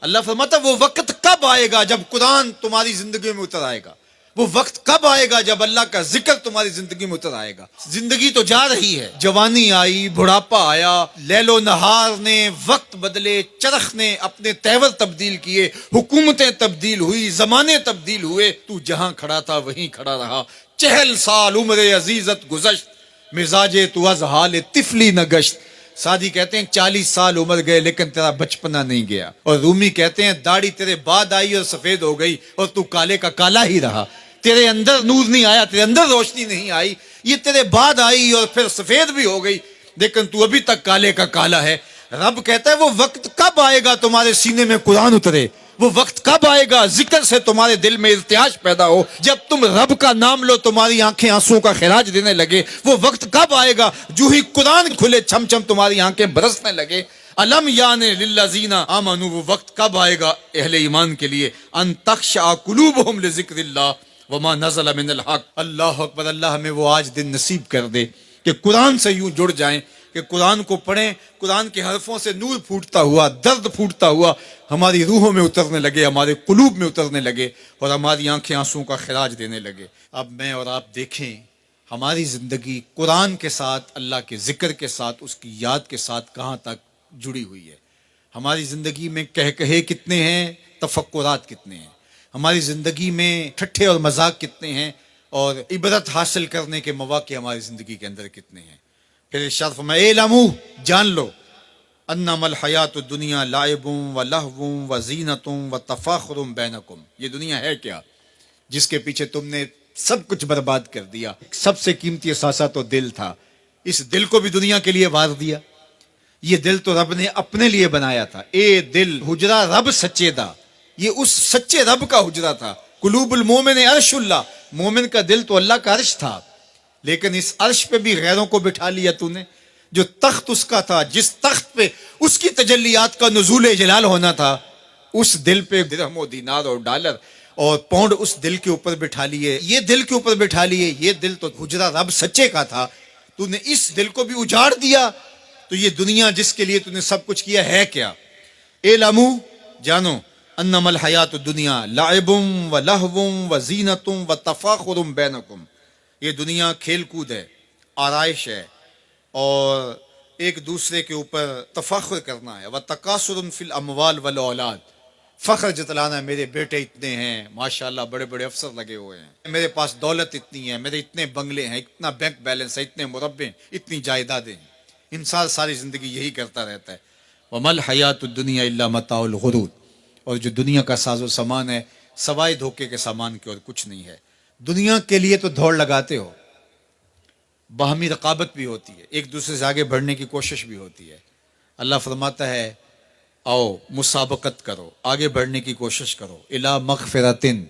اللہ فرماتا ہے وہ وقت کب آئے گا جب قرآن تمہاری زندگی میں اتر آئے گا، وہ وقت کب آئے گا جب اللہ کا ذکر تمہاری زندگی میں اتر آئے گا۔ زندگی تو جا رہی ہے، جوانی آئی، بڑھاپا آیا، لیل و نہار نے وقت بدلے، چرخ نے اپنے تیور تبدیل کیے، حکومتیں تبدیل ہوئی، زمانے تبدیل ہوئے، تو جہاں کھڑا تھا وہیں کھڑا رہا۔ 40 سال عمر عزیزت گزشت، مزاج تو از حال طفلی نہ گشت۔ سعدی کہتے ہیں 40 سال عمر گئے لیکن تیرا بچپنا نہیں گیا، اور رومی کہتے ہیں داڑھی تیرے بعد آئی اور سفید ہو گئی اور تو کالے کا کالا ہی رہا۔ تیرے اندر نور نہیں آیا، تیرے اندر روشنی نہیں آئی، یہ تیرے بعد آئی اور پھر سفید بھی ہو گئی لیکن تو ابھی تک کالے کا کالا ہے۔ رب کہتا ہے وہ وقت کب آئے گا تمہارے سینے میں قرآن اترے، وہ وقت کب آئے گا ذکر سے تمہارے دل میں ارتعاش پیدا ہو، جب تم رب کا نام لو تمہاری آنکھیں آنسوں کا خراج دینے لگے۔ وہ وقت کب آئے گا جو ہی قرآن کھلے چھم چھم تمہاری آنکھیں برسنے لگے۔ علم یعنی للذین آمنوا، وہ وقت کب آئے گا اہل ایمان کے لیے، ان تخشع قلوبہم لذکر اللہ وما نزل من الحق۔ اللہ اکبر، اللہ ہمیں وہ آج دن نصیب کر دے کہ قرآن سے یوں جڑ جائیں کہ قرآن کو پڑھیں، قرآن کے حرفوں سے نور پھوٹتا ہوا، درد پھوٹتا ہوا ہماری روحوں میں اترنے لگے، ہمارے قلوب میں اترنے لگے اور ہماری آنکھیں آنسوں کا خراج دینے لگے۔ اب میں اور آپ دیکھیں ہماری زندگی قرآن کے ساتھ، اللہ کے ذکر کے ساتھ، اس کی یاد کے ساتھ کہاں تک جڑی ہوئی ہے۔ ہماری زندگی میں کہے کتنے ہیں، تفکرات کتنے ہیں، ہماری زندگی میں ٹھٹھے اور مذاق کتنے ہیں، اور عبرت حاصل کرنے کے مواقع ہماری زندگی کے اندر کتنے ہیں۔ پھر ارشاد فرمایا اعلموا، جان لو، انما الحیات الدنیا لعب و لہو و زینت و تفاخر بینکم، یہ دنیا ہے کیا جس کے پیچھے تم نے سب کچھ برباد کر دیا۔ سب سے قیمتی اثاثہ تو دل تھا، اس دل کو بھی دنیا کے لیے وار دیا۔ یہ دل تو رب نے اپنے لیے بنایا تھا، اے دل حجرہ رب سچے دا، یہ اس سچے رب کا حجرہ تھا۔ قلوب المومن عرش اللہ، مومن کا دل تو اللہ کا عرش تھا، لیکن اس عرش پہ بھی غیروں کو بٹھا لیا تو نے۔ جو تخت اس کا تھا، جس تخت پہ اس کی تجلیات کا نزول جلال ہونا تھا، اس دل پہ درہم و دینار اور ڈالر اور پاؤنڈ اس دل کے اوپر بٹھا لیے، یہ دل کے اوپر بٹھا لیے۔ یہ دل تو حجرہ رب سچے کا تھا، تو نے اس دل کو بھی اجاڑ دیا۔ تو یہ دنیا جس کے لیے تو نے سب کچھ کیا ہے کیا؟ اعلموا، جانو، انما الحیات الدنیا لعب و لہو و زینت و تفاخر بینکم، یہ دنیا کھیل کود ہے، آرائش ہے، اور ایک دوسرے کے اوپر تفاخر کرنا ہے۔ وتکاثر فی الاموال والاولاد، فخر جتلانا ہے، میرے بیٹے اتنے ہیں، ماشاءاللہ بڑے بڑے افسر لگے ہوئے ہیں، میرے پاس دولت اتنی ہے، میرے اتنے بنگلے ہیں، اتنا بینک بیلنس ہے، اتنے مربع، اتنی جائیدادیں ہیں۔ انسان ساری زندگی یہی کرتا رہتا ہے۔ وما الحیات الدنیا الا متاع الغرور، اور جو دنیا کا ساز و سامان ہے سوائے دھوکے کے سامان کے اور کچھ نہیں ہے۔ دنیا کے لیے تو دوڑ لگاتے ہو، باہمی رقابت بھی ہوتی ہے، ایک دوسرے سے آگے بڑھنے کی کوشش بھی ہوتی ہے۔ اللہ فرماتا ہے آؤ مسابقت کرو، آگے بڑھنے کی کوشش کرو، الی مغفرتن،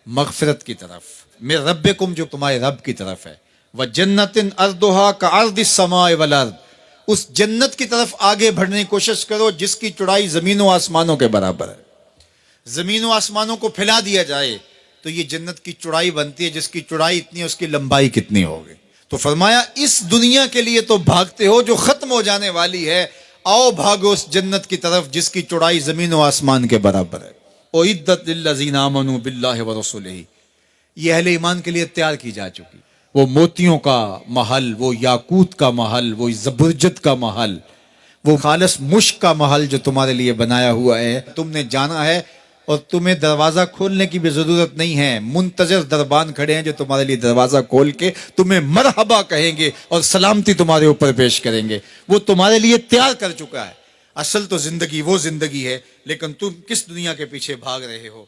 مغفرت کی طرف، من ربکم، جو تمہارے رب کی طرف ہے، وجنتن ارضھا کعرض السماء والارض، اس جنت کی طرف آگے بڑھنے کی کوشش کرو جس کی چوڑائی زمین و آسمانوں کے برابر ہے۔ زمین و آسمانوں کو پھیلا دیا جائے تو یہ جنت کی چوڑائی بنتی ہے، جس کی چوڑائی اتنی ہے اس کی لمبائی کتنی ہوگی۔ تو فرمایا اس دنیا کے لیے تو بھاگتے ہو جو ختم ہو جانے والی ہے، آؤ بھاگو اس جنت کی طرف جس کی چوڑائی زمین و آسمان کے برابر ہے۔ اعدت للذین آمنوا باللہ ورسولہ، یہ اہل ایمان کے لیے تیار کی جا چکی، وہ موتیوں کا محل، وہ یاقوت کا محل، وہ زبرجد کا محل، وہ خالص مشک کا محل جو تمہارے لیے بنایا ہوا ہے، تم نے جانا ہے، اور تمہیں دروازہ کھولنے کی بھی ضرورت نہیں ہے، منتظر دربان کھڑے ہیں جو تمہارے لیے دروازہ کھول کے تمہیں مرحبا کہیں گے اور سلامتی تمہارے اوپر پیش کریں گے۔ وہ تمہارے لیے تیار کر چکا ہے۔ اصل تو زندگی وہ زندگی ہے، لیکن تم کس دنیا کے پیچھے بھاگ رہے ہو؟